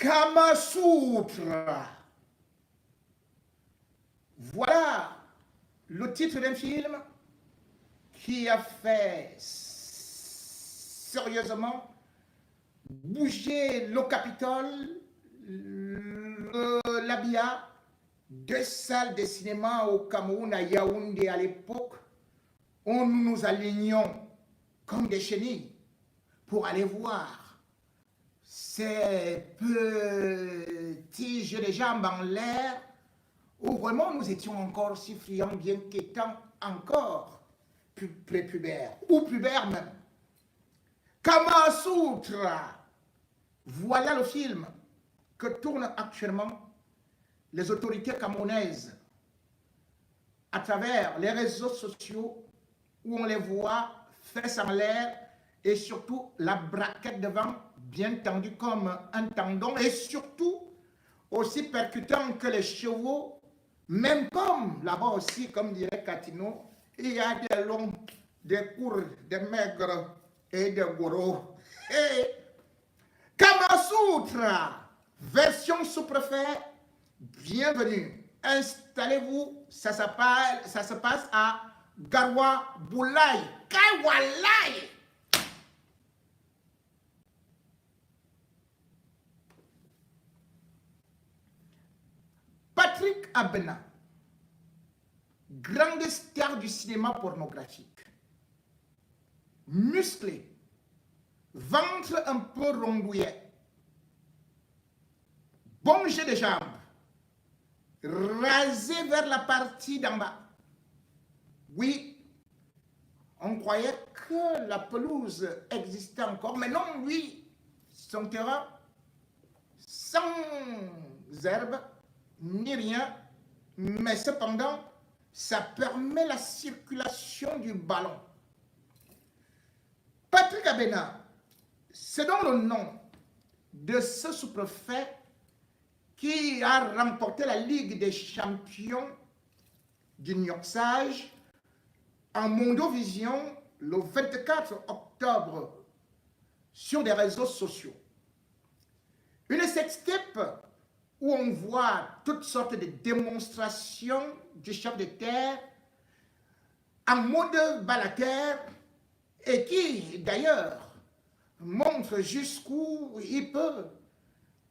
Kama Sutra. Voilà le titre d'un film qui a fait sérieusement bouger le Capitole, l'Abia, deux salles de cinéma au Cameroun, à Yaoundé à l'époque, où nous nous alignions comme des chenilles pour aller voir ces petits jeux de jambes en l'air, où vraiment nous étions encore si friands, bien qu'étant encore prépubères, ou pubères même. Kama Sutra, voilà le film que tournent actuellement les autorités camerounaises à travers les réseaux sociaux où on les voit fesses en l'air et surtout la braquette devant bien tendue comme un tendon et surtout aussi percutant que les chevaux, même comme là-bas aussi, comme dirait Catino, il y a des longs, des courts, des maigres et des gros. Et Kama Sutra, version sous-préfet, bienvenue. Installez-vous, ça se passe à Garwa Boulay. Kaiwalai. Patrick Abena, grande star du cinéma pornographique, musclé, ventre un peu rondouillet, bon jet de jambes, rasé vers la partie d'en bas. Oui, on croyait que la pelouse existait encore, mais non, lui, son terrain, sans herbe, ni rien, mais cependant, ça permet la circulation du ballon. Patrick Abena, c'est donc le nom de ce sous-préfet qui a remporté la Ligue des champions du Niorçage en Mondovision le 24 octobre sur des réseaux sociaux. Une sextape où on voit toutes sortes de démonstrations du chef de terre en mode balater et qui d'ailleurs montre jusqu'où il peut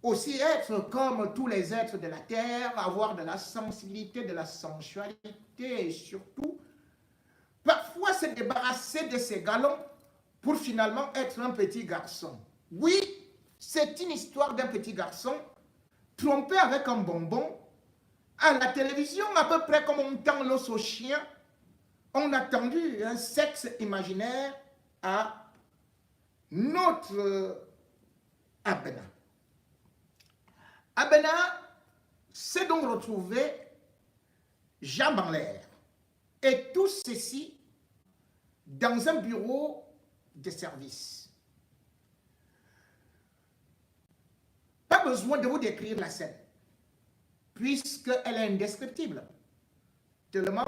aussi être comme tous les êtres de la terre, avoir de la sensibilité, de la sensualité et surtout parfois se débarrasser de ses galons pour finalement être un petit garçon. Oui, c'est une histoire d'un petit garçon trompé avec un bonbon. À la télévision, à peu près comme on tend l'os au chien, on a tendu un sexe imaginaire à notre Abena. Abena s'est donc retrouvé jambes en l'air. Et tout ceci dans un bureau de service. Pas besoin de vous décrire la scène, puisqu'elle est indescriptible. Tellement,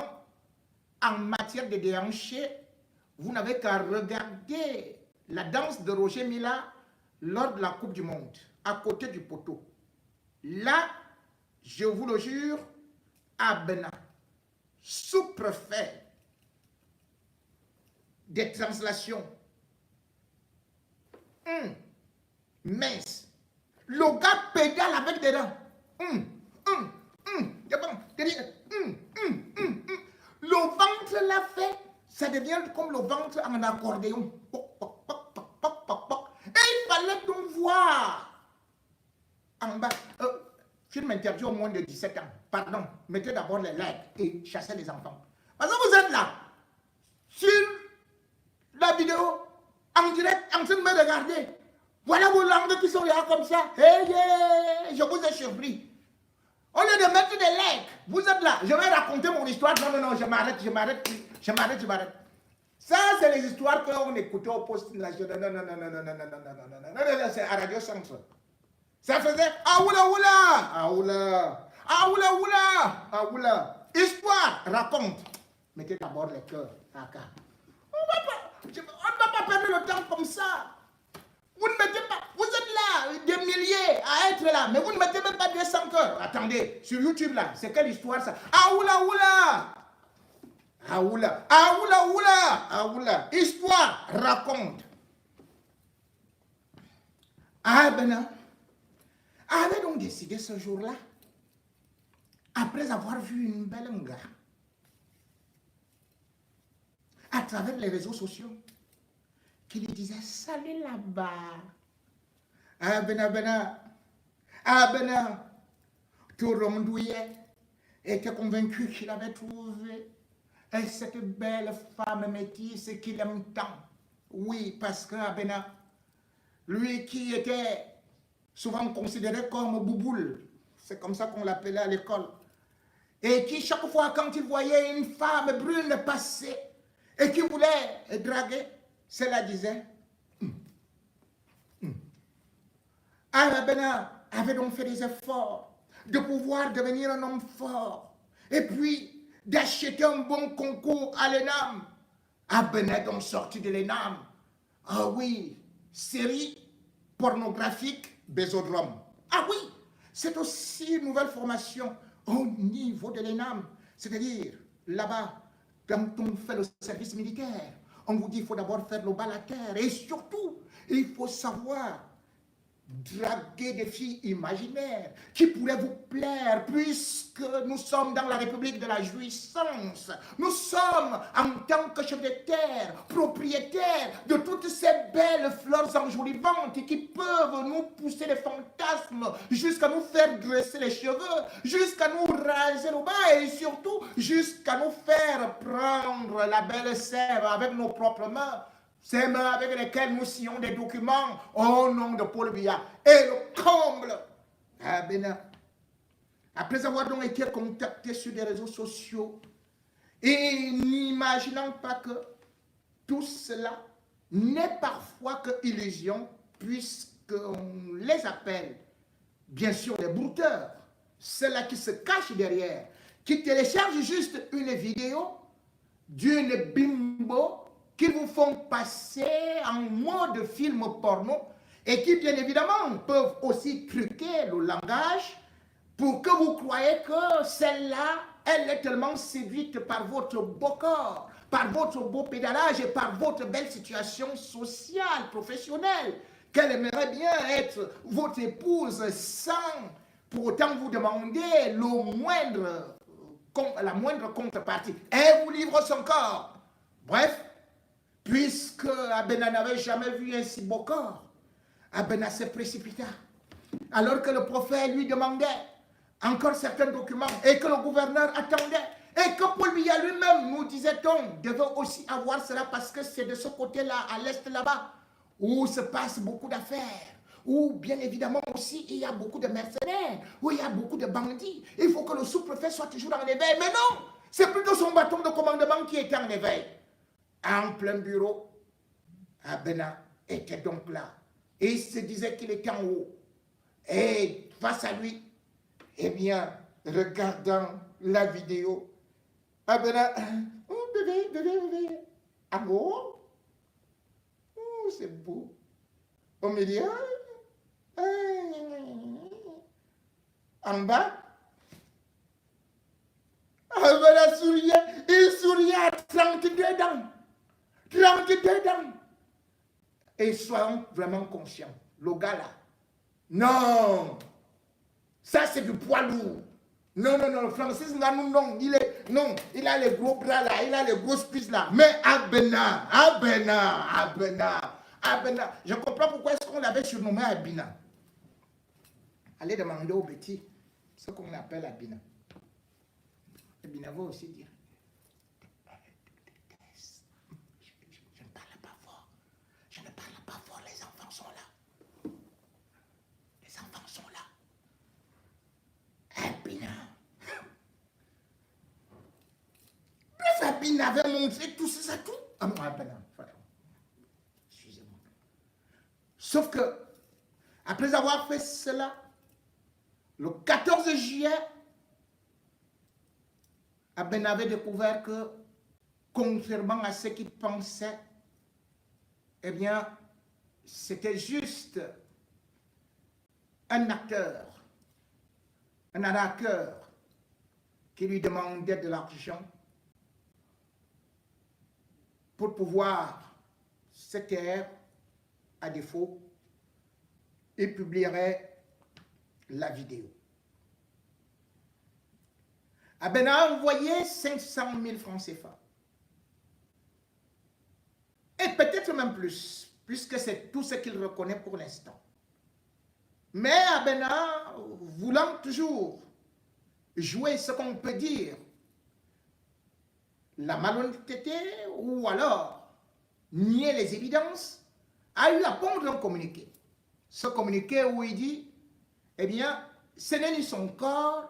en matière de déhanché, vous n'avez qu'à regarder la danse de Roger Mila lors de la Coupe du Monde, à côté du poteau. Là, je vous le jure, Abena, sous-préfet des translations, mince, le gars pédale avec des dents. Le ventre l'a fait, ça devient comme le ventre en accordéon. Et il fallait donc voir en bas. Film interdit au moins de 17 ans. Pardon, mettez d'abord les likes et chassez les enfants. Parce que vous êtes là, sur la vidéo, en direct, en train de me regarder. Voilà vos langues qui sont là comme ça. Hey, yeah, je vous ai surpris. Au lieu de mettre des likes, vous êtes là. Je vais raconter mon histoire. Non, je m'arrête. Ça, c'est les histoires qu'on écoutait au poste national. Non, c'est à Radio Centre. Ça faisait Aoula. Histoire, raconte. Mettez d'abord les cœurs. On ne va pas perdre le temps comme ça. Vous ne mettez pas. Vous êtes là, des milliers, à être être là, mais vous ne mettez même pas 200 cœurs. Attendez, sur YouTube là, c'est quelle histoire ça? Ah oula oula! Ah oula! Ah oula oula! Ah oula! Histoire, raconte. Abena avait donc décidé ce jour-là, après avoir vu une belle nga à travers les réseaux sociaux, qui lui disait salut là-bas. Abena, tout rondouillet, était convaincu qu'il avait trouvé cette belle femme métisse qu'il aime tant. Oui, parce que Abena, lui qui était souvent considéré comme bouboule, c'est comme ça qu'on l'appelait à l'école, et qui chaque fois quand il voyait une femme brune passer et qui voulait draguer, cela disait Abena avait donc fait des efforts de pouvoir devenir un homme fort et puis d'acheter un bon concours à l'ENAM. Abena est donc sorti de l'ENAM. Ah oui, série pornographique Bésodrome. Ah oui, c'est aussi une nouvelle formation au niveau de l'ENAM. C'est-à-dire, là-bas, quand on fait le service militaire, on vous dit qu'il faut d'abord faire le bal à terre. Et surtout, il faut savoir draguer des filles imaginaires qui pourraient vous plaire, puisque nous sommes dans la République de la jouissance. Nous sommes, en tant que chef de terre, propriétaires de toutes ces belles fleurs enjolivantes qui peuvent nous pousser les fantasmes jusqu'à nous faire dresser les cheveux, jusqu'à nous raser le bas et surtout jusqu'à nous faire prendre la belle sève avec nos propres mains. Ces mains avec lesquelles nous signons des documents au nom de Paul Biya. Et le comble, après avoir donc été contacté sur des réseaux sociaux et n'imaginant pas que tout cela n'est parfois que illusion, puisqu'on les appelle, bien sûr, les brouteurs, ceux-là qui se cachent derrière, qui téléchargent juste une vidéo d'une bimbo qui vous font passer en mode film porno et qui, bien évidemment, peuvent aussi truquer le langage pour que vous croyez que celle-là, elle est tellement séduite par votre beau corps, par votre beau pédalage et par votre belle situation sociale, professionnelle, qu'elle aimerait bien être votre épouse sans pour autant vous demander la moindre contrepartie. Elle vous livre son corps. Bref, puisque Abena n'avait jamais vu un si beau corps, Abena se précipita. Alors que le prophète lui demandait encore certains documents et que le gouverneur attendait et que Paul Biya lui-même, nous disait-on, devait aussi avoir cela parce que c'est de ce côté-là, à l'est là-bas, où se passent beaucoup d'affaires, où bien évidemment aussi il y a beaucoup de mercenaires, où il y a beaucoup de bandits. Il faut que le sous-préfet soit toujours en éveil. Mais non, c'est plutôt son bâton de commandement qui était en éveil. En plein bureau, Abena était donc là. Et il se disait qu'il était en haut. Et face à lui, eh bien, regardant la vidéo, Abena, oh bébé, en haut, oh c'est beau. Au milieu, en bas, Abena souriait, il souriait à 32 dents. 32 dents. Et soyons vraiment conscients, le gars là, non, ça c'est du poids lourd. Non, Francis là, non, il a les gros bras là, il a les grosses cuisses là. Mais Abena, je comprends pourquoi est-ce qu'on l'avait surnommé Abina. Allez demander au petit ce qu'on appelle Abina. Abina va aussi dire. Abina avait montré tout ça, tout. Ah non, Abina, excusez-moi. Sauf que, après avoir fait cela, le 14 juillet, Abina avait découvert que, contrairement à ce qu'il pensait, eh bien, c'était juste un acteur, un arnaqueur qui lui demandait de l'argent pour pouvoir se taire. À défaut, il publierait la vidéo. Abena a envoyé 500 000 francs CFA. Et peut-être même plus, puisque c'est tout ce qu'il reconnaît pour l'instant. Mais Abena, voulant toujours jouer ce qu'on peut dire, la malhonnêteté ou alors nier les évidences, a eu à pondre un communiqué. Ce communiqué où il dit, eh bien, ce n'est ni son corps,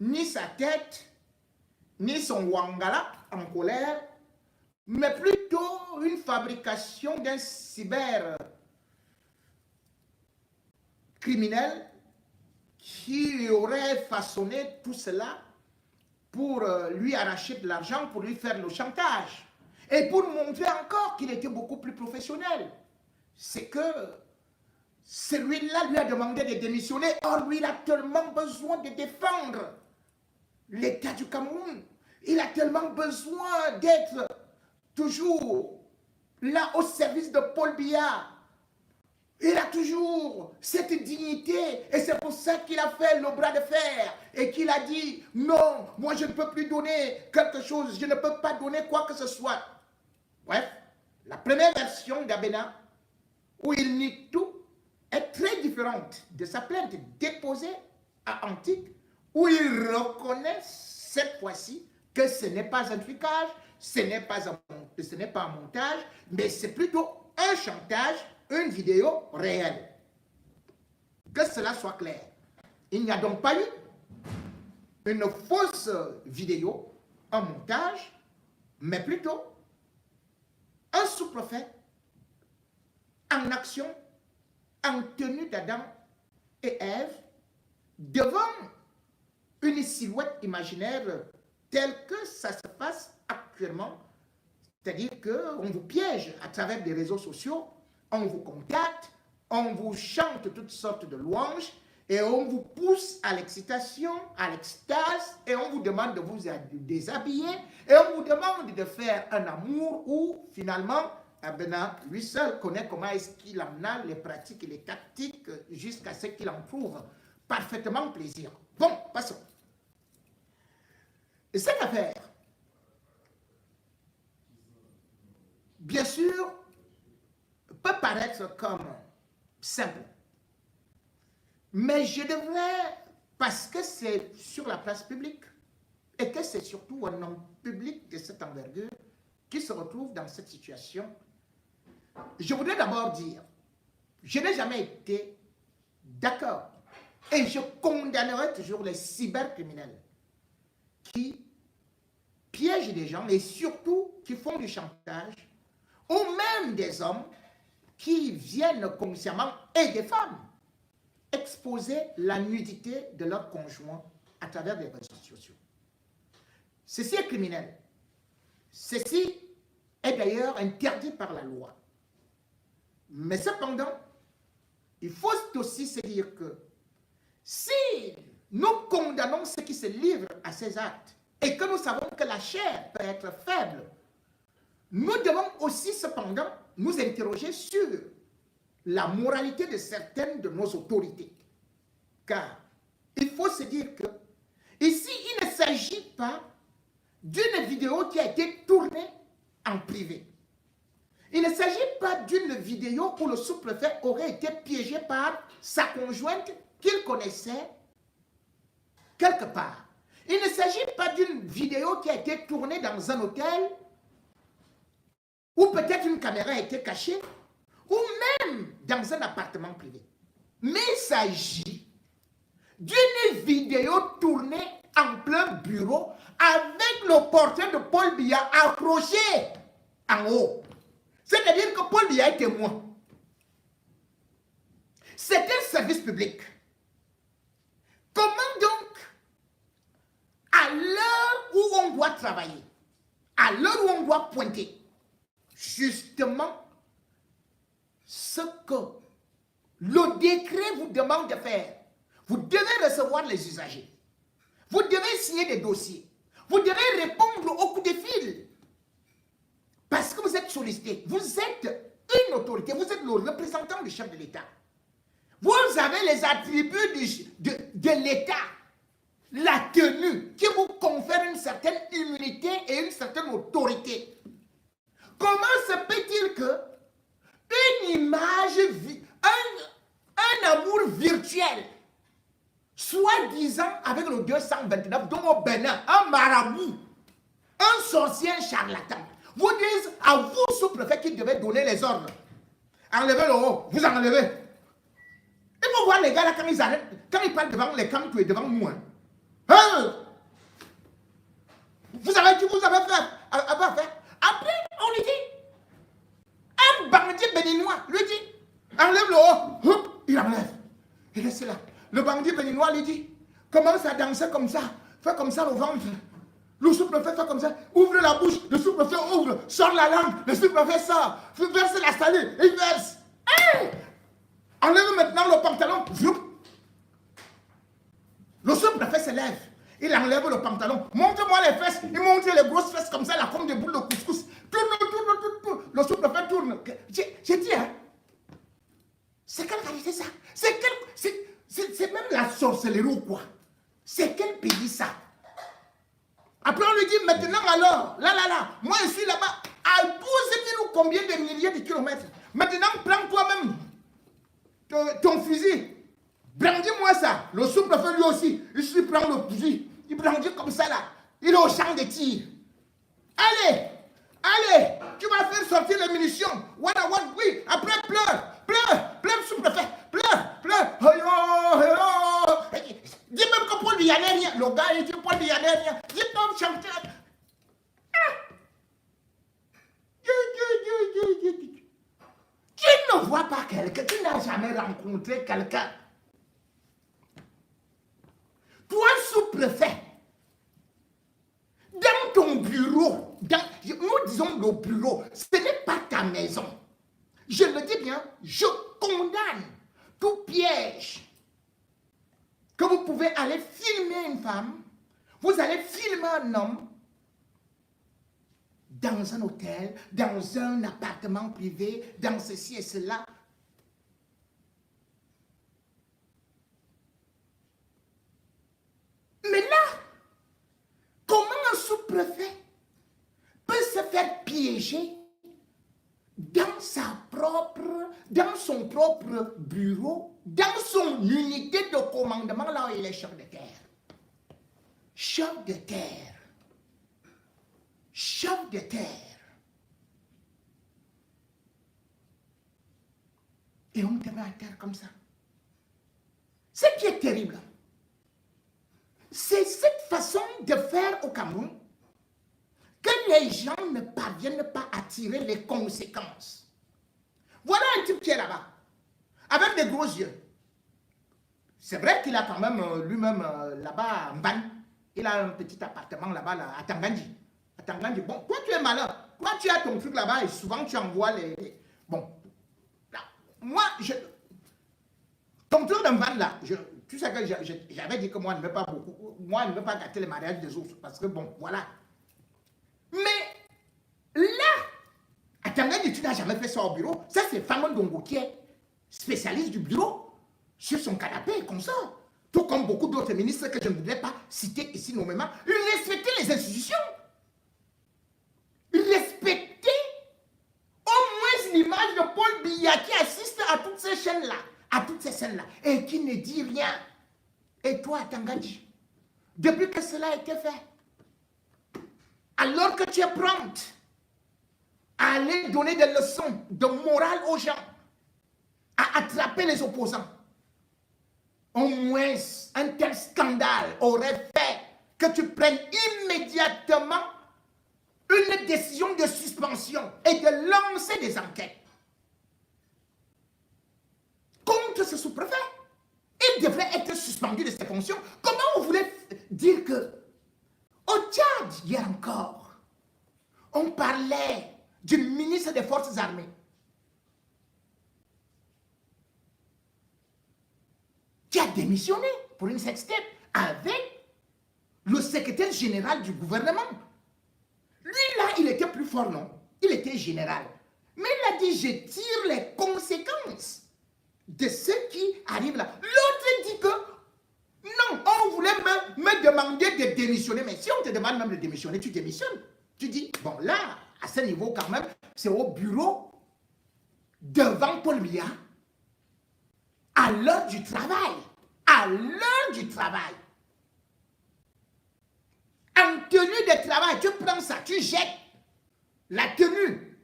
ni sa tête, ni son wangala en colère, mais plutôt une fabrication d'un cyber criminel qui aurait façonné tout cela pour lui arracher de l'argent, pour lui faire le chantage. Et pour montrer encore qu'il était beaucoup plus professionnel. C'est que celui-là lui a demandé de démissionner. Or, lui, il a tellement besoin de défendre l'État du Cameroun. Il a tellement besoin d'être toujours là au service de Paul Biya. Il a toujours cette dignité et c'est pour ça qu'il a fait le bras de fer et qu'il a dit non, moi je ne peux plus donner quelque chose, je ne peux pas donner quoi que ce soit. Bref, la première version d'Abena, où il nie tout, est très différente de sa plainte déposée à Antique, où il reconnaît cette fois-ci que ce n'est pas un trucage, ce n'est pas un montage, mais c'est plutôt un chantage, une vidéo réelle. Que cela soit clair. Il n'y a donc pas eu une fausse vidéo, un montage, mais plutôt un sous-prophète en action, en tenue d'Adam et Ève, devant une silhouette imaginaire telle que ça se passe actuellement. C'est-à-dire qu'on vous piège à travers des réseaux sociaux, on vous contacte, on vous chante toutes sortes de louanges, et on vous pousse à l'excitation, à l'extase, et on vous demande de vous déshabiller, et on vous demande de faire un amour où, finalement, Abena, lui seul connaît comment est-ce qu'il en a les pratiques et les tactiques jusqu'à ce qu'il en trouve parfaitement plaisir. Bon, passons. Et cette affaire, bien sûr, peut paraître comme simple. Mais je devrais, parce que c'est sur la place publique, et que c'est surtout un homme public de cette envergure qui se retrouve dans cette situation, je voudrais d'abord dire, je n'ai jamais été d'accord, et je condamnerai toujours les cybercriminels qui piègent des gens, et surtout qui font du chantage, ou même des hommes qui viennent consciemment, et des femmes, exposer la nudité de leur conjoint à travers les réseaux sociaux. Ceci est criminel. Ceci est d'ailleurs interdit par la loi. Mais cependant, il faut aussi se dire que si nous condamnons ceux qui se livrent à ces actes et que nous savons que la chair peut être faible, nous devons aussi cependant nous interroger sur la moralité de certaines de nos autorités. Car il faut se dire que ici, il ne s'agit pas d'une vidéo qui a été tournée en privé. Il ne s'agit pas d'une vidéo où le sous-préfet aurait été piégé par sa conjointe qu'il connaissait quelque part. Il ne s'agit pas d'une vidéo qui a été tournée dans un hôtel où peut-être une caméra a été cachée ou même dans un appartement privé. Mais il s'agit d'une vidéo tournée en plein bureau avec le portrait de Paul Biya accroché en haut. C'est-à-dire que Paul Biya est témoin. C'est un service public. Comment donc, à l'heure où on doit travailler, à l'heure où on doit pointer, justement, ce que le décret vous demande de faire. Vous devez recevoir les usagers. Vous devez signer des dossiers. Vous devez répondre au coup de fil. Parce que vous êtes sollicité. Vous êtes une autorité. Vous êtes le représentant du chef de l'État. Vous avez les attributs de l'État. La tenue qui vous confère une certaine immunité et une certaine autorité. Comment se peut-il que une image, un amour virtuel, soi-disant avec le 229, dont au Bénin, un marabout, un sorcier, un charlatan, vous dites à vous, sous-préfet, qui devez donner les ordres. Enlevez le haut, vous enlevez. Il faut voir les gars là quand ils arrêtent, quand ils parlent devant les camps, tu es devant nous. Hein? Vous savez ce que vous avez fait à faire. Après, on lui dit, un bandit béninois lui dit, enlève le haut, hop, il enlève. Il reste là. Le bandit béninois lui dit, commence à danser comme ça, fais comme ça le ventre. Le sous-préfet fait comme ça, ouvre la bouche, le sous-préfet ouvre, sort la langue, le sous-préfet sort, verse la salive, il verse. Hey! Enlève maintenant le pantalon. Le sous-préfet se lève, il enlève le pantalon, montre-moi les fesses, il montre les grosses fesses comme ça, là, comme des boules de couscous. Tourne. Le sous-préfet tourne. J'ai dit, hein, c'est quelle qualité ça? C'est même la sorcellerie ou quoi? C'est quel pays ça? Après on lui dit maintenant alors, là, moi je suis là-bas, à 12 000 ou combien de milliers de kilomètres. Maintenant prends toi-même ton fusil, brandis-moi ça. Le sous-préfet lui aussi, il prend le fusil, il brandit comme ça là, il est au champ de tir. Allez, tu vas faire sortir les munitions. Oui, après pleure, sous-préfet, pleure. Dis même que Paul n'y avait rien. Le gars, il dit Paul n'y avait rien. Dis donc chanter. Tu ne vois pas quelqu'un, tu n'as jamais rencontré quelqu'un. Toi, sous-préfet, dans ton bureau, nous disons le bureau, ce n'est pas ta maison. Je le dis bien, je condamne tout piège que vous pouvez aller filmer une femme, vous allez filmer un homme dans un hôtel, dans un appartement privé, dans ceci et cela. Mais là, comment un sous-préfet peut se faire piéger dans son propre bureau, dans son unité de commandement, là où il est chef de terre. Chef de terre. Chef de terre. Et on te met à terre comme ça. Ce qui est terrible, c'est cette façon de faire au Cameroun que les gens ne parviennent pas à tirer les conséquences. Voilà un type qui est là-bas, avec des gros yeux. C'est vrai qu'il a quand même lui-même là-bas, en Ban, il a un petit appartement là-bas à Tangandji. À Tangandji. Bon, toi tu es malin. Toi tu as ton truc là-bas et souvent tu envoies les... Bon, là, moi, ton truc d'un Ban là, tu sais que j'avais dit que moi, je ne veux pas beaucoup, moi, je ne veux pas gâter les mariages des autres, parce que bon, voilà. Mais là, à Tanganyika, tu n'as jamais fait ça au bureau. Ça, c'est Famon Dongo qui est spécialiste du bureau, sur son canapé, comme ça. Tout comme beaucoup d'autres ministres que je ne voudrais pas citer ici nommément. Ils respectaient les institutions. Ils respectaient au moins l'image de Paul Biya qui assiste à toutes ces chaînes-là, à toutes ces scènes-là, et qui ne dit rien. Et toi, à Tanganyika, depuis que cela a été fait, alors que tu es prompte à aller donner des leçons de morale aux gens, à attraper les opposants, au moins un tel scandale aurait fait que tu prennes immédiatement une décision de suspension et de lancer des enquêtes contre ce sous-préfet. Il devrait être suspendu de ses fonctions. Comment vous voulez dire que au Tchad, hier encore, on parlait du ministre des Forces armées. démissionné pour une sextape avec le secrétaire général du gouvernement. Lui, là, il était plus fort, non? Il était général. Mais il a dit, je tire les conséquences de ce qui arrive là. L'autre dit que, non, on voulait me demander de démissionner. Mais si on te demande même de démissionner, tu démissionnes. Tu dis, bon là, à ce niveau quand même, c'est au bureau, devant Paul Biya, à l'heure du travail. À l'heure du travail. En tenue de travail, tu prends ça, tu jettes la tenue,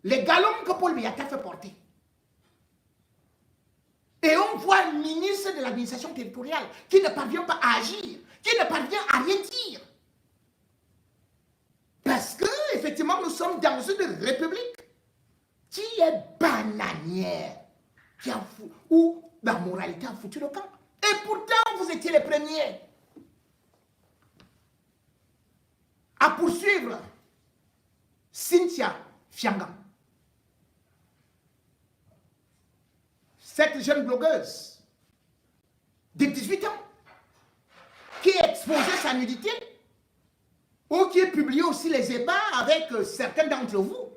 les galons que Paul Biya t'a fait porter. Et on voit un ministre de l'administration territoriale qui ne parvient pas à agir, qui ne parvient à rien dire. Parce que, effectivement, nous sommes dans une république qui est bananière, où la moralité a foutu le camp. Et pourtant, vous étiez les premiers à poursuivre Cynthia Fianga, cette jeune blogueuse de 18 ans qui exposait sa nudité ou qui publiait aussi les ébats avec certains d'entre vous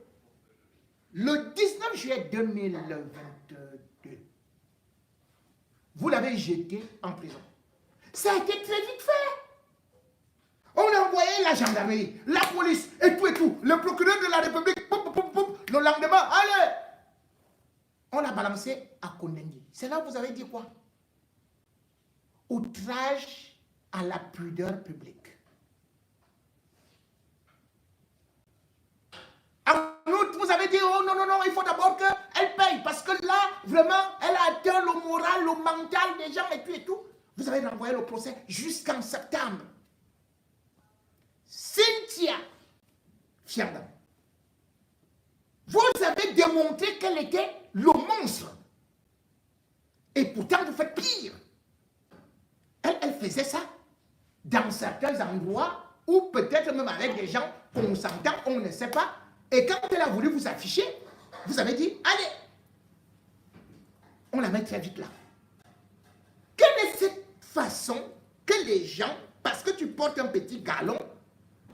le 19 juillet 2022. Vous l'avez jeté en prison. Ça a été très vite fait. On a envoyé la gendarmerie, la police et tout, le procureur de la République, le lendemain, allez, on l'a balancé à Kondengi. C'est là où vous avez dit quoi? Outrage à la pudeur publique. En outre, vous avez dit, oh non, non, non, il faut d'abord qu'elle paye, parce que là, vraiment, elle a atteint le moral, le mental des gens et tout. Vous avez renvoyé le procès jusqu'en septembre. Cynthia Fianga, vous avez démontré qu'elle était le monstre. Et pourtant, vous faites pire. Elle faisait ça dans certains endroits où peut-être même avec des gens qu'on s'entend, on ne sait pas. Et quand elle a voulu vous afficher, vous avez dit, allez, on la met très vite là. Quelle est cette façon que les gens, parce que tu portes un petit galon,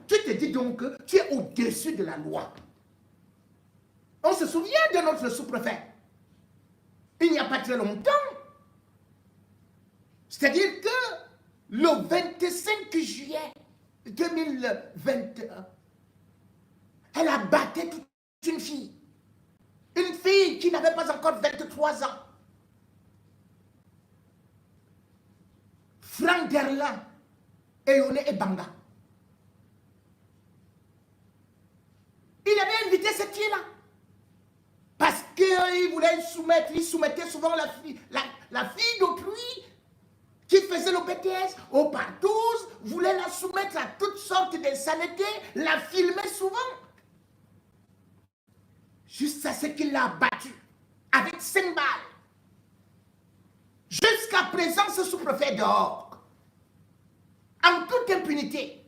tu te dis donc que tu es au-dessus de la loi. On se souvient de notre sous-préfet. Il n'y a pas très longtemps. C'est-à-dire que le 25 juillet 2021, elle a battu toute une fille. Une fille qui n'avait pas encore 23 ans. Franck Derlin et Yone Ebanga. Il avait invité cette fille-là. Parce qu'il voulait soumettre, il soumettait souvent la fille d'autrui qui faisait le BTS au partouze, voulait la soumettre à toutes sortes de saletés, la filmait souvent. Jusqu'à ce qu'il l'a battue avec 5 balles. Jusqu'à présent, ce sous-préfet dehors. En toute impunité.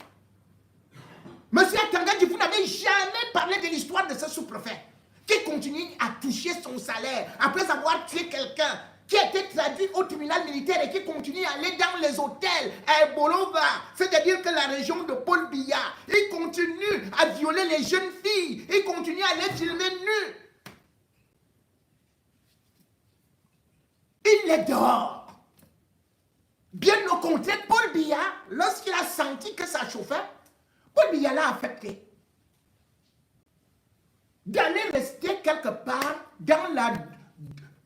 Monsieur Atangadi, vous n'avez jamais parlé de l'histoire de ce sous-préfet qui continue à toucher son salaire après avoir tué quelqu'un qui a été traduit au tribunal militaire et qui continue à aller dans les hôtels à Bolova, c'est-à-dire que la région de Paul Biya, il continue à violer les jeunes filles, il continue à les filmer nus. Il est dehors. Bien au contraire, Paul Biya, lorsqu'il a senti que ça chauffait, Paul Biya l'a affecté d'aller rester quelque part dans la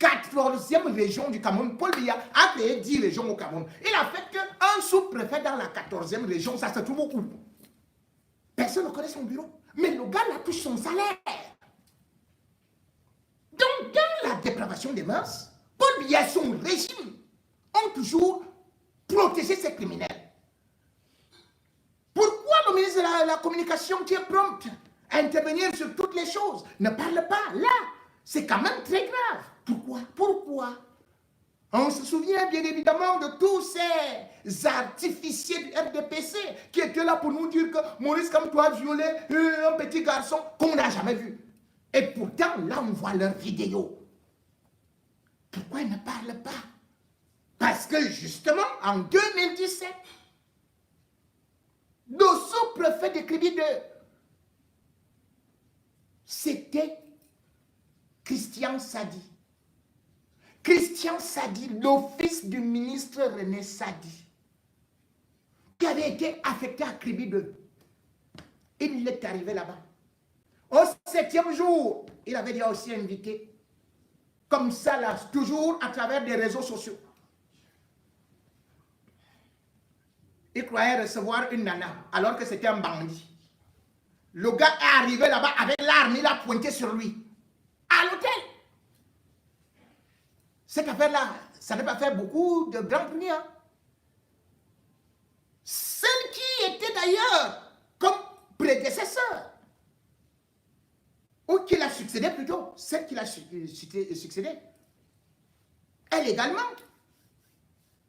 14e région du Cameroun. Paul Biya a créé 10 régions au Cameroun. Il a fait qu'un sous-préfet dans la 14e région, ça se trouve où? Personne ne connaît son bureau. Mais le gars là touche son salaire. Donc, dans la dépravation des mœurs, Paul Biya et son régime ont toujours protégé ces criminels. Pourquoi le ministre de la Communication, qui est prompt à intervenir sur toutes les choses, ne parle pas? Là, c'est quand même très grave. Pourquoi? On se souvient bien évidemment de tous ces artificiers du RDPC qui étaient là pour nous dire que Maurice Kamto a violé un petit garçon qu'on n'a jamais vu. Et pourtant, là, on voit leurs vidéos. Pourquoi ils ne parlent pas? Parce Parce que justement, en 2017, le sous-préfet de Kribi 2, c'était Christian Sadi. Christian Sadi, le fils du ministre René Sadi, qui avait été affecté à Kribi 2. Il est arrivé là-bas. Au 7e jour, il avait déjà aussi invité, comme ça là, toujours à travers des réseaux sociaux. Il croyait recevoir une nana, alors que c'était un bandit. Le gars est arrivé là-bas avec l'arme, il a pointé sur lui, à l'hôtel. Cette affaire-là, ça n'a pas fait beaucoup de grands prix. Hein? Celle qui était d'ailleurs comme prédécesseur, ou qui l'a succédé plutôt, celle qui l'a succédé, elle également.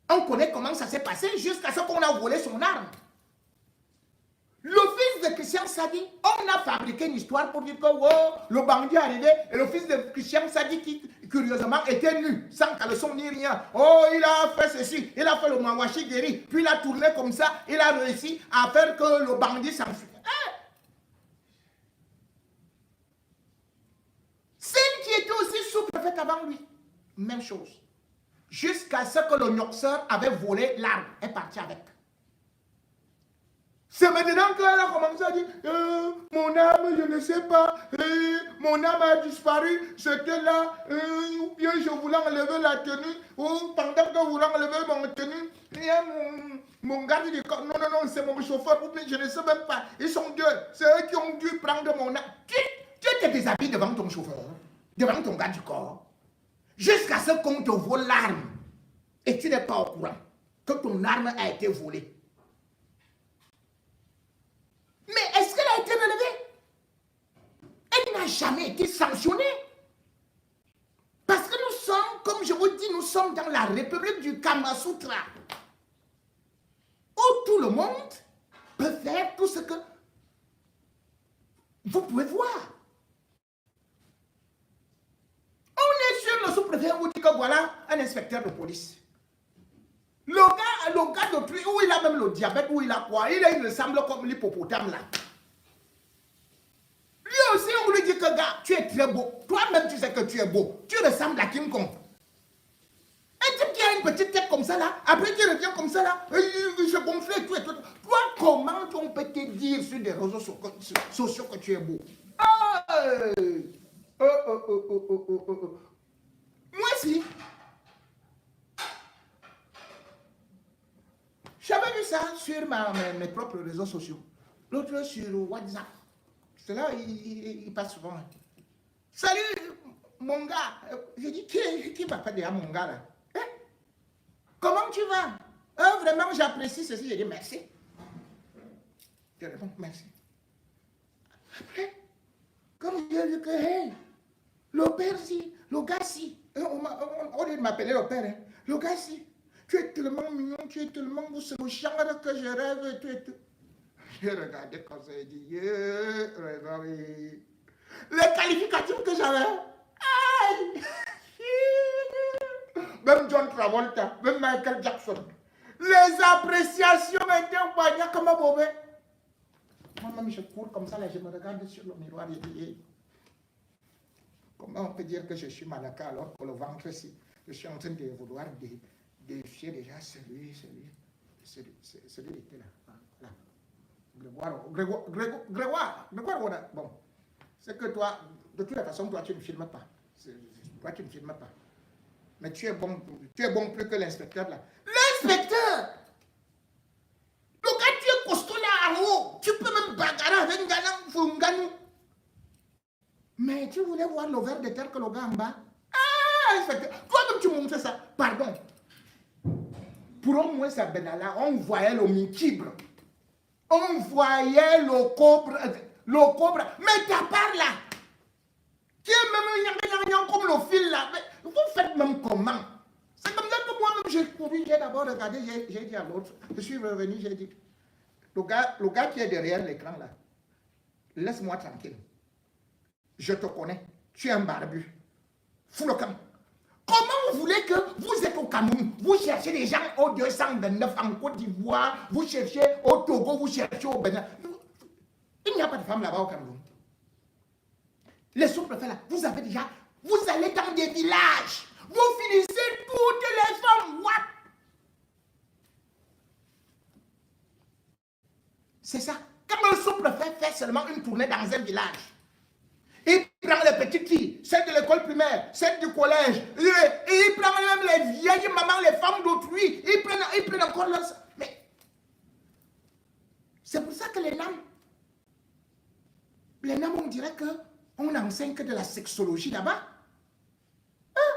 On connaît comment ça s'est passé jusqu'à ce qu'on a volé son arme. Le fils de Christian Sadi, on a fabriqué une histoire pour dire que oh, le bandit est arrivé et le fils de Christian Sadi qui, curieusement, était nu, sans caleçon ni rien. Oh, il a fait ceci, il a fait le mawashi guéri, puis il a tourné comme ça, il a réussi à faire que le bandit s'enfuit. Celle qui était aussi sous-préfète avant lui, même chose. Jusqu'à ce que le noxeur avait volé l'arme, est parti avec. C'est maintenant qu'elle a commencé à dire mon âme, je ne sais pas, mon âme a disparu, c'était là, ou bien je voulais enlever la tenue, ou pendant que je voulais enlever mon tenue, il y a mon garde du corps, non, non, non, c'est mon chauffeur, ou bien je ne sais même pas, ils sont deux, c'est eux qui ont dû prendre mon âme. Tu te déshabilles devant ton chauffeur, devant ton garde du corps, jusqu'à ce qu'on te vole l'arme, et tu n'es pas au courant que ton arme a été volée. Mais est-ce qu'elle a été relevée? Elle n'a jamais été sanctionnée. Parce que nous sommes, comme je vous dis, nous sommes dans la République du Kamasutra, où tout le monde peut faire tout ce que vous pouvez voir. On est sur le sous-préfet, on vous dit que voilà un inspecteur de police. Le gars d'autrui, où il a même le diabète, où il a quoi, il ressemble comme l'hippopotame là. Lui aussi, on lui dit que gars, tu es très beau. Toi-même, tu sais que tu es beau. Tu ressembles à King Kong. Un type qui a une petite tête comme ça là, après tu reviens comme ça là, il se gonfle et tout et tout. Toi, comment on peut te dire sur des réseaux sociaux que tu es beau? Moi aussi. J'avais vu ça sur mes propres réseaux sociaux. L'autre sur WhatsApp. C'est là, il passe souvent. Salut, mon gars. J'ai dit, qui m'appelle déjà mon gars là? Hein? Comment tu vas? Vraiment, j'apprécie ceci. J'ai dit, merci. Je réponds, merci. Après, comme je dis que, hey, le père si, le gars si. On dit de m'appeler le père. Hein. Le gars si. Tu es tellement mignon, tu es tellement beau, c'est le genre que je rêve et tout et tout. J'ai regardé comme ça et dit, les qualificatifs que j'avais. Même John Travolta, même Michael Jackson. Les appréciations étaient poignées comme un mauvais. Moi-même, je cours comme ça, là, je me regarde sur le miroir et dis, comment on peut dire que je suis malaka alors que le ventre, si je suis en train de vouloir défier déjà celui était là. Grégoire, bon, c'est que toi, de toute façon, toi, tu ne filmes pas. Toi, tu ne filmes pas. Mais tu es bon plus que l'inspecteur là. L'inspecteur! Le gars, tu es costaud là en haut. Tu peux même bagarrer avec un gars. Mais tu voulais voir le verre de terre que le gars en bas? Inspecteur, toi-même tu montres ça. Pardon. Pour au moins ça, Benalla, on voyait le mikibre. On voyait le cobra. Mais ta part là, qui est même comme le fil là. Mais vous faites même comment? C'est comme ça que moi-même j'ai couru, j'ai d'abord regardé, j'ai dit à l'autre, je suis revenu, j'ai dit, le gars qui est derrière l'écran là, laisse-moi tranquille. Je te connais, tu es un barbu. Fous le camp. Comment vous voulez que vous êtes au Cameroun, vous cherchez des gens au 229 en Côte d'Ivoire, vous cherchez au Togo, vous cherchez au Bénin. Il n'y a pas de femmes là-bas au Cameroun. Les sous-préfets là, vous avez déjà, vous allez dans des villages, vous finissez toutes les femmes. What? C'est ça. Quand un sous-préfet fait seulement une tournée dans un village, il prend les petites filles, celles de l'école primaire, celles du collège, et il prend même les vieilles mamans, les femmes d'autrui, il prend encore leurs... Mais c'est pour ça que les NAM, on dirait qu'on n'enseigne que de la sexologie là-bas. Hein?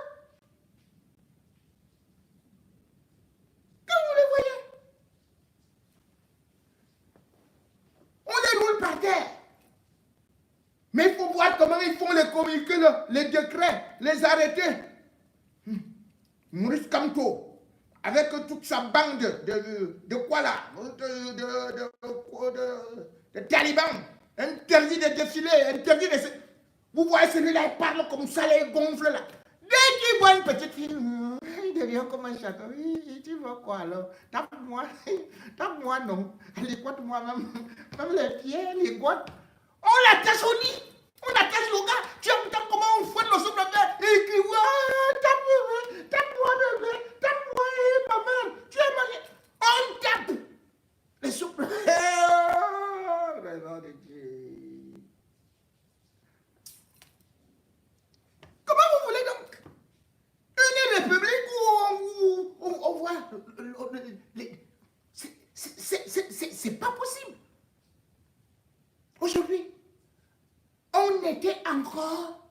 Quand vous les voyez, on les roule par terre. Mais il faut voir comment ils font les communiqués, les décrets, les arrêtés. Maurice Kamto, avec toute sa bande de quoi là, de talibans, interdit de défiler, interdit de... Vous voyez celui-là, il parle comme ça, il gonfle là. Dès qu'il voit une petite fille, il devient comme un château. Tu veux quoi alors? Tape-moi non. Ligote-moi même les pieds, ligote. On l'attache au lit, on attache le gars. Tu entends comment on fouette le sous-préfet et qui voit, tape-moi bébé, tape-moi maman, tu es marié. On tape. Les sous-préfets, oh, le nom de Dieu. Comment vous voulez donc une république où on voit c'est pas possible. Aujourd'hui, on était encore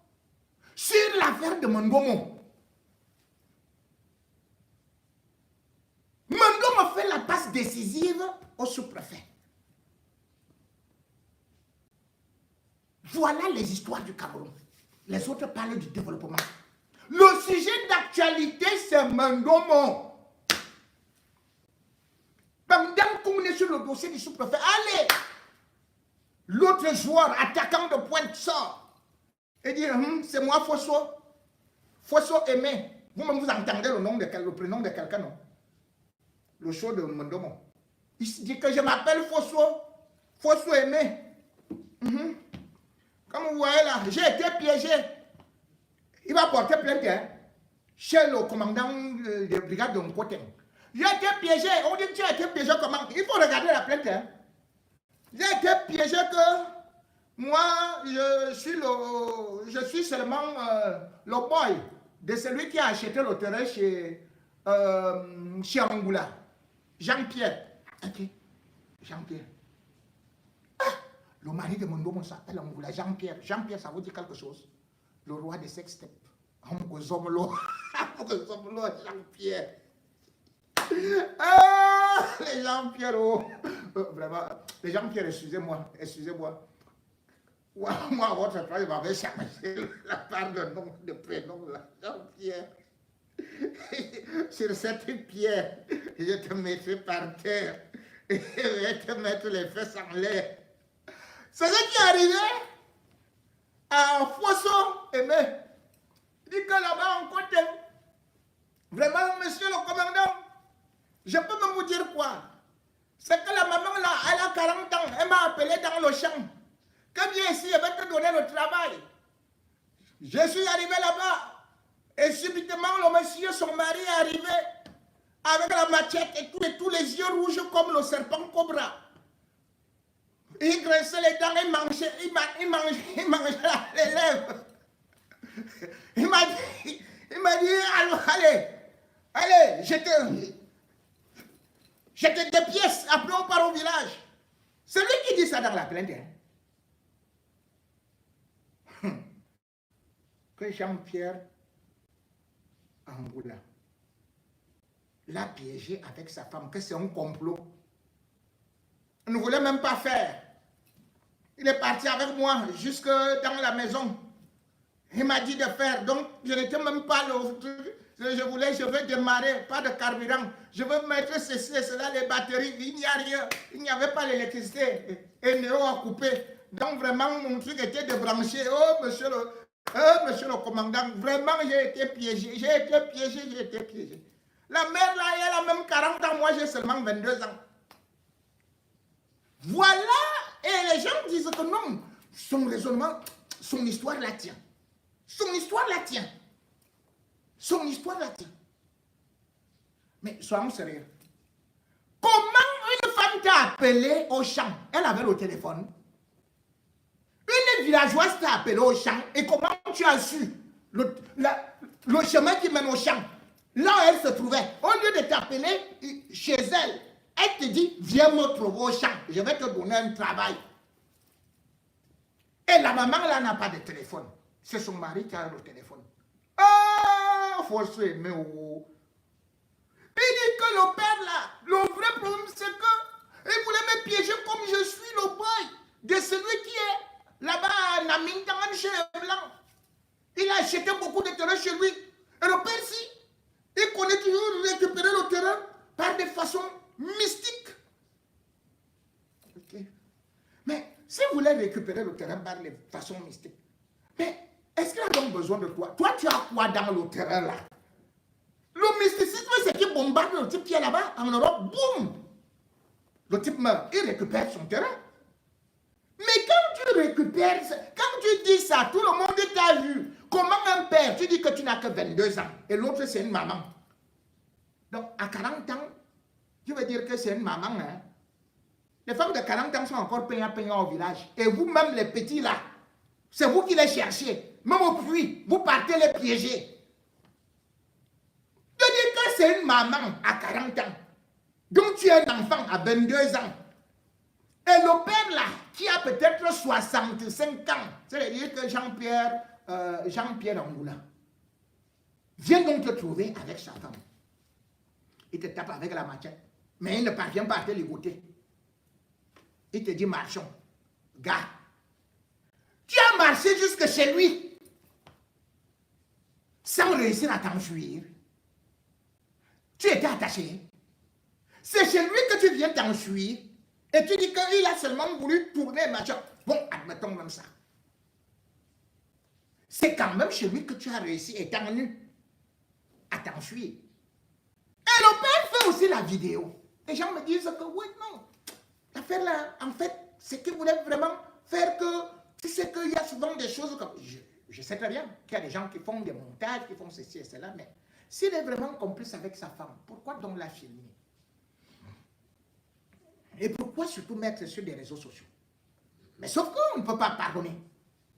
sur l'affaire de Mandomo. Mandomo fait la passe décisive au sous-préfet. Voilà les histoires du Cameroun. Les autres parlent du développement. Le sujet d'actualité, c'est Mandomo. Pendant qu'on est sur le dossier du sous-préfet, allez! L'autre joueur, attaquant de pointe, sort et dit c'est moi Fosso. Fosso Aimé. Vous-même vous entendez le prénom de quelqu'un, non? Le show de Mandomo. Il dit que je m'appelle Fosso. Fosso Aimé. Comme vous voyez là, j'ai été piégé. Il va porter plainte chez le commandant de brigade de Mkoten. J'ai été piégé. On dit que tu as été piégé comment? Il faut regarder la plainte. J'ai été piégé que moi, je suis seulement le boy de celui qui a acheté le terrain chez Angoula. Jean-Pierre. Ok. Jean-Pierre. Ah, le mari de Mandomo s'appelle Angoula. Jean-Pierre. Jean-Pierre, ça vous dit quelque chose? Le roi des sextepes. Jean-Pierre. Ah, les Jean-Pierre, oh. Vraiment, les Jean-Pierre, excusez-moi. Moi, votre frère, il m'avait changé la part de nom, de prénom, Jean-Pierre. Sur cette pierre, je te mettrai par terre et je vais te mettre les fesses en l'air. C'est ce qui est arrivé à Fosso Aimé. Il dit que là-bas, on compte. Vraiment, monsieur le commandant, je peux même vous dire quoi? C'est que la maman là, elle a 40 ans, elle m'a appelé dans le champ. Que viens ici, elle va te donner le travail. Je suis arrivé là-bas. Et subitement, le monsieur, son mari est arrivé avec la machette et tous les yeux rouges comme le serpent cobra. Il graissait les dents, il mangeait les lèvres. Il m'a dit, allez, j'étais des pièces, après on part au village. C'est lui qui dit ça dans la plainte. Que Jean-Pierre Angoula l'a piégé avec sa femme, que c'est un complot. On ne voulait même pas faire. Il est parti avec moi jusque dans la maison. Il m'a dit de faire, donc je n'étais même pas je veux démarrer, pas de carburant. Je veux mettre ceci et cela, les batteries, il n'y a rien. Il n'y avait pas l'électricité. Et Néo a coupé. Donc vraiment, mon truc était débranché. Oh, monsieur le commandant, vraiment, j'ai été piégé. La mère là, elle a même 40 ans, moi j'ai seulement 22 ans. Voilà, et les gens disent que non, son raisonnement, son histoire la tient. Son histoire la tient. Son histoire la tient. Mais soyons sérieux. Comment une femme t'a appelé au champ? Elle avait le téléphone. Une villageoise t'a appelé au champ. Et comment tu as su le chemin qui mène au champ? Là où elle se trouvait, au lieu de t'appeler chez elle, elle te dit, viens me trouver au champ. Je vais te donner un travail. Et la maman là n'a pas de téléphone. C'est son mari qui a le téléphone. Ah, faut se aimer. Oh. Il dit que le père là, le vrai problème c'est que il voulait me piéger comme je suis le boy de celui qui est là-bas à Namintangan chez les Blancs. Il a acheté beaucoup de terrain chez lui. Et le père si, il connaît toujours récupérer le terrain par des façons mystiques. Okay. Mais si vous voulez récupérer le terrain par des façons mystiques, mais est-ce qu'il a donc besoin de toi? Toi, tu as quoi dans le terrain là? Le mysticisme, c'est qui bombarde le type qui est là-bas, en Europe, boum! Le type meurt, il récupère son terrain. Mais quand tu récupères, quand tu dis ça, tout le monde t'a vu. Comment un père, tu dis que tu n'as que 22 ans, et l'autre c'est une maman. Donc, à 40 ans, tu veux dire que c'est une maman, hein? Les femmes de 40 ans sont encore peignant au village. Et vous-même, les petits là, c'est vous qui les cherchez. Même au puits, vous partez les piéger. De dire que c'est une maman à 40 ans. Donc tu es un enfant à 22 ans. Et le père là, qui a peut-être 65 ans, c'est-à-dire que Jean-Pierre Angoula, vient donc te trouver avec sa femme. Il te tape avec la machette. Mais il ne parvient pas à te ligoter. Il te dit, marchons. Gars, tu as marché jusque chez lui sans réussir à t'enfuir. Tu étais attaché. C'est chez lui que tu viens t'enfuir. Et tu dis qu'il a seulement voulu tourner machin. Bon, admettons même ça. C'est quand même chez lui que tu as réussi, étant nu, à t'enfuir. Et le père fait aussi la vidéo. Les gens me disent que oui, non. L'affaire là, en fait, c'est qu'il voulait vraiment faire que, tu sais qu'il y a souvent des choses comme, je sais très bien qu'il y a des gens qui font des montages, qui font ceci et cela, mais s'il est vraiment complice avec sa femme, pourquoi donc la filmer? Et pourquoi surtout mettre sur des réseaux sociaux? Mais sauf qu'on ne peut pas pardonner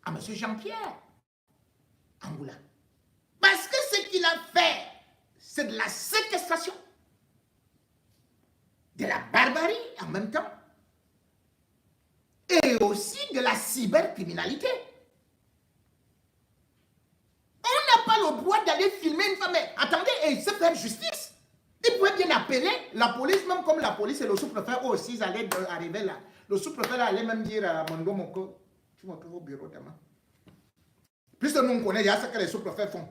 à M. Jean-Pierre Angoula. Parce que ce qu'il a fait, c'est de la séquestration, de la barbarie en même temps, et aussi de la cybercriminalité. On n'a pas le droit d'aller filmer une femme. Mais attendez, et se faire justice. Il pouvait bien appeler la police, même comme la police et le sous-préfet aussi, ils allaient arriver là. Le sous-préfet allait même dire à Mondo Moko, tu vas trouver au bureau demain. Puisque nous on connaît déjà ce que les sous-préfets font.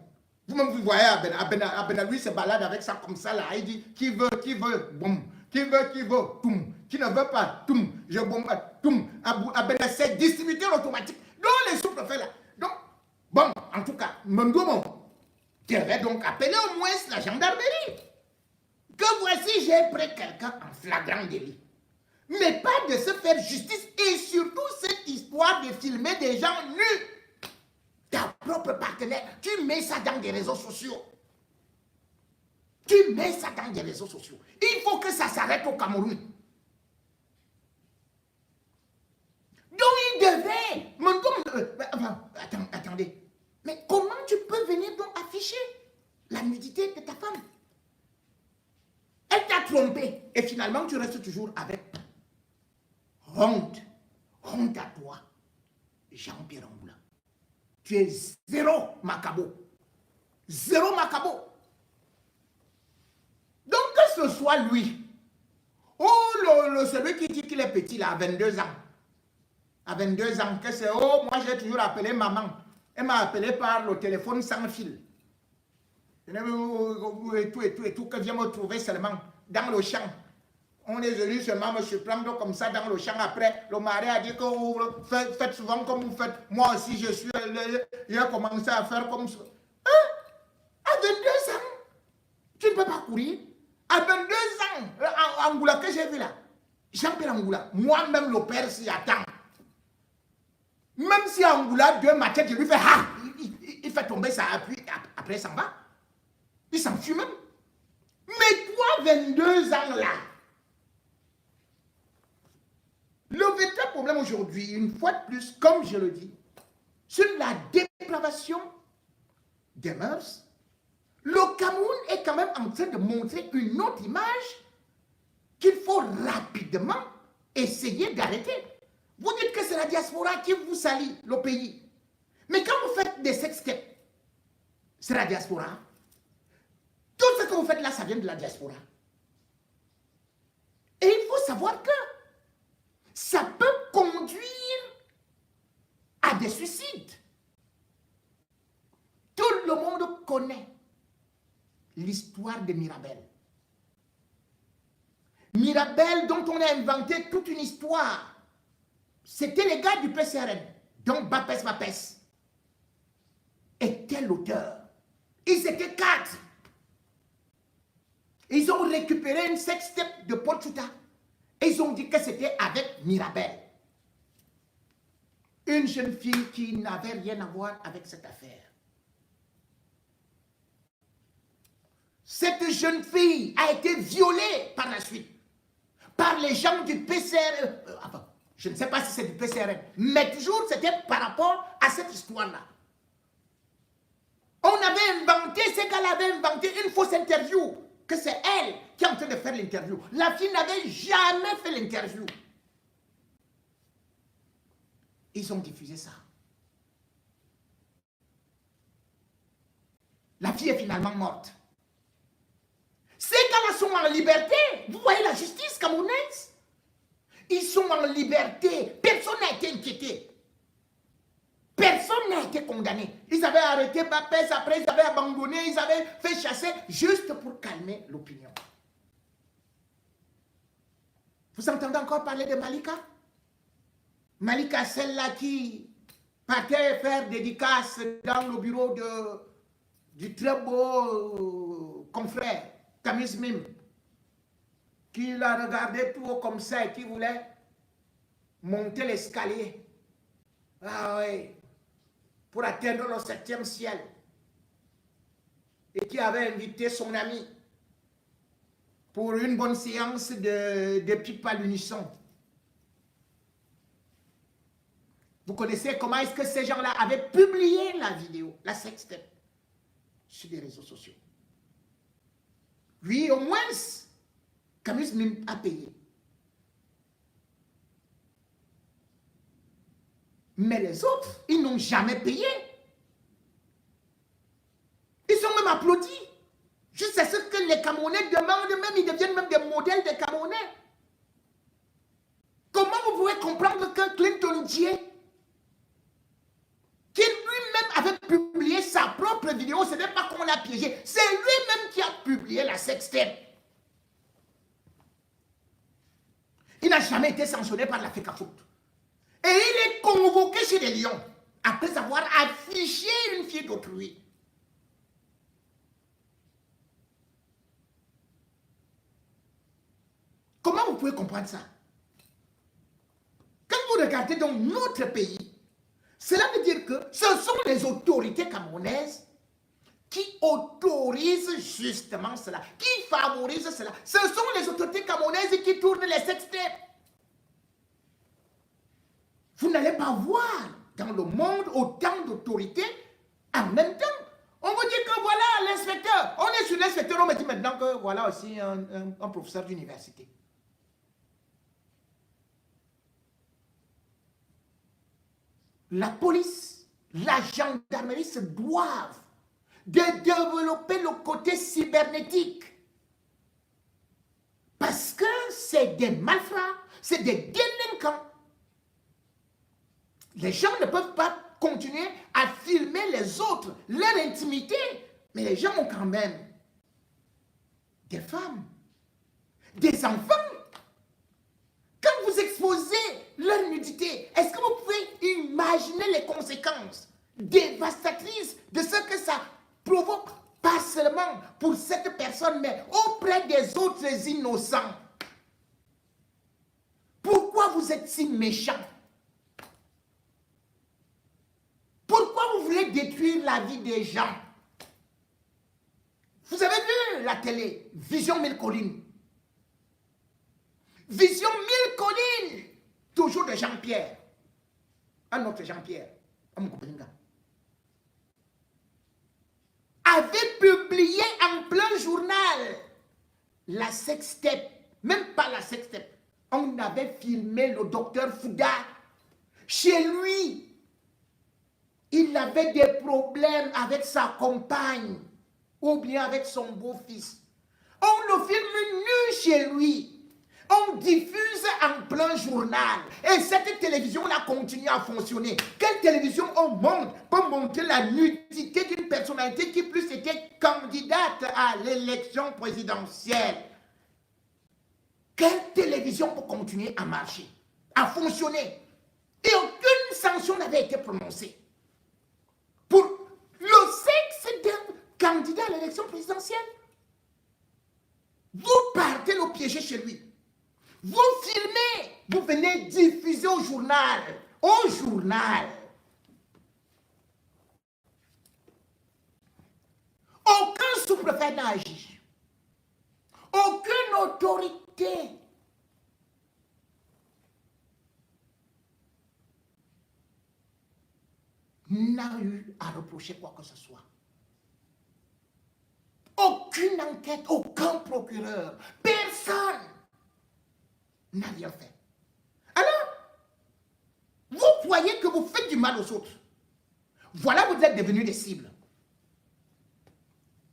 Vous-même vous voyez, Abenaloui se balade avec ça comme ça là. Il dit, qui veut, boum. Qui veut, toum. Qui ne veut pas, toum. Je bombarde, toum. Abenaloui, c'est distributeur automatique. Donc les sous-préfets là. Donc, bon, en tout cas, Mondo Moko devait donc appeler au moins la gendarmerie. Que voici, j'ai pris quelqu'un en flagrant délit. Mais pas de se faire justice et surtout cette histoire de filmer des gens nus. Ta propre partenaire, tu mets ça dans des réseaux sociaux. Tu mets ça dans des réseaux sociaux. Il faut que ça s'arrête au Cameroun. Donc il devait... attendez. Mais comment tu peux venir donc afficher la nudité de ta femme? Elle t'a trompé et finalement tu restes toujours avec honte. Honte à toi, Jean-Pierre Angoula. Tu es zéro macabo. Zéro macabo. Donc que ce soit lui, ou celui qui dit qu'il est petit là, à 22 ans. À 22 ans, que c'est, oh, moi j'ai toujours appelé maman. Elle m'a appelé par le téléphone sans fil. Et tout, que vient me trouver seulement dans le champ. On est venu seulement me surprendre comme ça dans le champ. Après, le mari a dit que vous faites souvent comme vous faites. Moi aussi, je suis. Il a commencé à faire comme ça. Hein? À 22 ans, tu ne peux pas courir. À 22 ans, en Angoula que j'ai vu là, Jean-Pierre Angoula, moi-même le père s'y attend. Même si Angoula, 2 matins, je lui fais ah, il fait tomber ça, puis après il s'en va. Il s'enfuit même. Mais toi, 22 ans là, le véritable problème aujourd'hui, une fois de plus, comme je le dis, c'est la dépravation des mœurs. Le Cameroun est quand même en train de montrer une autre image qu'il faut rapidement essayer d'arrêter. Vous dites que c'est la diaspora qui vous salit le pays. Mais quand vous faites des sextapes, c'est la diaspora. Tout ce que vous faites là, ça vient de la diaspora. Et il faut savoir que ça peut conduire à des suicides. Tout le monde connaît l'histoire de Mirabel. Mirabel, dont on a inventé toute une histoire. C'était les gars du PCRN, dont Bapes était l'auteur. Ils étaient 4. Ils ont récupéré une sextape de Paul Chouta. Et ils ont dit que c'était avec Mirabel. Une jeune fille qui n'avait rien à voir avec cette affaire. Cette jeune fille a été violée par la suite. Par les gens du PCRN. Je ne sais pas si c'est du PCRN. Mais toujours c'était par rapport à cette histoire-là. On avait inventé, ces gars-là avaient inventé une fausse interview. Que c'est elle qui est en train de faire l'interview. La fille n'avait jamais fait l'interview. Ils ont diffusé ça. La fille est finalement morte. Ces gars-là sont en liberté. Vous voyez la justice camerounaise? Ils sont en liberté. Personne n'a été inquiété. Personne n'a été condamné. Ils avaient arrêté Bapes, après ils avaient abandonné, ils avaient fait chasser juste pour calmer l'opinion. Vous entendez encore parler de Malika? Malika, celle-là qui partait faire dédicace dans le bureau du très beau confrère, Tamis Mim, qui l'a regardé tout haut comme ça et qui voulait monter l'escalier. Ah oui. Pour atteindre le 7e ciel. Et qui avait invité son ami pour une bonne séance de pipe à l'unisson. Vous connaissez comment est-ce que ces gens-là avaient publié la vidéo, la sextape, sur les réseaux sociaux. Oui, au moins, Camus même a payé. Mais les autres, ils n'ont jamais payé. Ils sont même applaudis. Juste à ce que les Camerounais demandent, même ils deviennent même des modèles des Camerounais. Comment vous pouvez comprendre que Clinton Dié, qui lui-même avait publié sa propre vidéo, ce n'est pas qu'on l'a piégé, c'est lui-même qui a publié la sextape. Il n'a jamais été sanctionné par la FECAFOOT. Et il est convoqué chez les lions après avoir affiché une fille d'autrui. Comment vous pouvez comprendre ça? Quand vous regardez dans notre pays, cela veut dire que ce sont les autorités camerounaises qui autorisent justement cela, qui favorisent cela. Ce sont les autorités camerounaises qui tournent les sextapes. Vous n'allez pas voir dans le monde autant d'autorités en même temps. On vous dit que voilà l'inspecteur. On est sur l'inspecteur, on me dit maintenant que voilà aussi un professeur d'université. La police, la gendarmerie se doivent de développer le côté cybernétique. Parce que c'est des malfrats, c'est des délinquants. Les gens ne peuvent pas continuer à filmer les autres, leur intimité. Mais les gens ont quand même des femmes, des enfants. Quand vous exposez leur nudité, est-ce que vous pouvez imaginer les conséquences dévastatrices de ce que ça provoque Pas seulement pour cette personne, mais auprès des autres innocents. Pourquoi vous êtes si méchant? Pourquoi vous voulez détruire la vie des gens? Vous avez vu la télé, Vision 1000 collines. Vision 1000 collines, toujours de Jean-Pierre. Un autre Jean-Pierre, avait publié en plein journal la sextape, même pas la sextape. On avait filmé le docteur Fouda chez lui. Il avait des problèmes avec sa compagne ou bien avec son beau-fils. On le filme nu chez lui. On diffuse en plein journal. Et cette télévision-là continue à fonctionner. Quelle télévision on monte pour montrer la nudité d'une personnalité qui plus était candidate à l'élection présidentielle? Quelle télévision peut continuer à marcher, à fonctionner? Et aucune sanction n'avait été prononcée pour le sexe d'un candidat à l'élection présidentielle. Vous partez le piéger chez lui. Vous filmez, vous venez diffuser au journal. Au journal. Aucun sous-préfet n'a agi. Aucune autorité. N'a eu à reprocher quoi que ce soit. Aucune enquête, aucun procureur, personne n'a rien fait. Alors, vous voyez que vous faites du mal aux autres. Voilà, vous êtes devenus des cibles.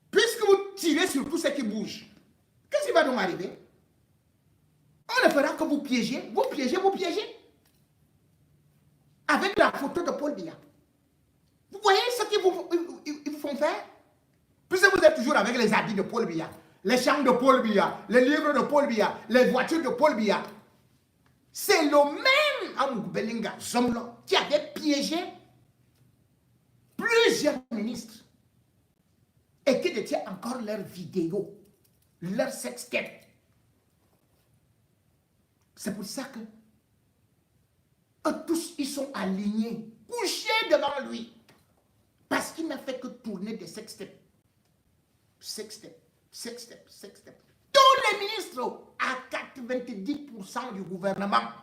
Puisque vous tirez sur tout ce qui bouge, qu'est-ce qui va donc arriver? On ne fera que vous piéger, vous piéger, vous piéger. Avec la photo de Paul Biya. Vous voyez ce qu'ils vous font faire? Puisque vous êtes toujours avec les habits de Paul Biya, les chambres de Paul Biya, les livres de Paul Biya, les voitures de Paul Biya. C'est le même Amougou Bellinga Zomlo qui avait piégé plusieurs ministres et qui détient encore leurs vidéos, leurs sextapes. C'est pour ça que tous ils sont alignés, couchés devant lui. Parce qu'il n'a fait que tourner des sextapes. Sextapes, sextapes, sextapes. Tous les ministres, à 90% du gouvernement,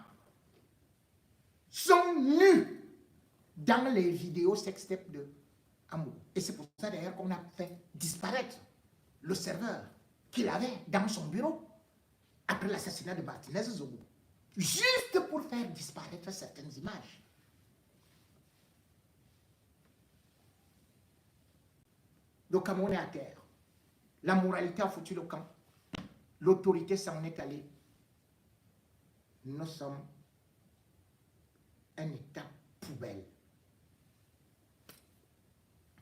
sont nus dans les vidéos sextapes de Amour. Et c'est pour ça d'ailleurs qu'on a fait disparaître le serveur qu'il avait dans son bureau après l'assassinat de Martinez Zogo. Juste pour faire disparaître certaines images. Le Cameroun est à terre. La moralité a foutu le camp. L'autorité s'en est allée. Nous sommes un État poubelle.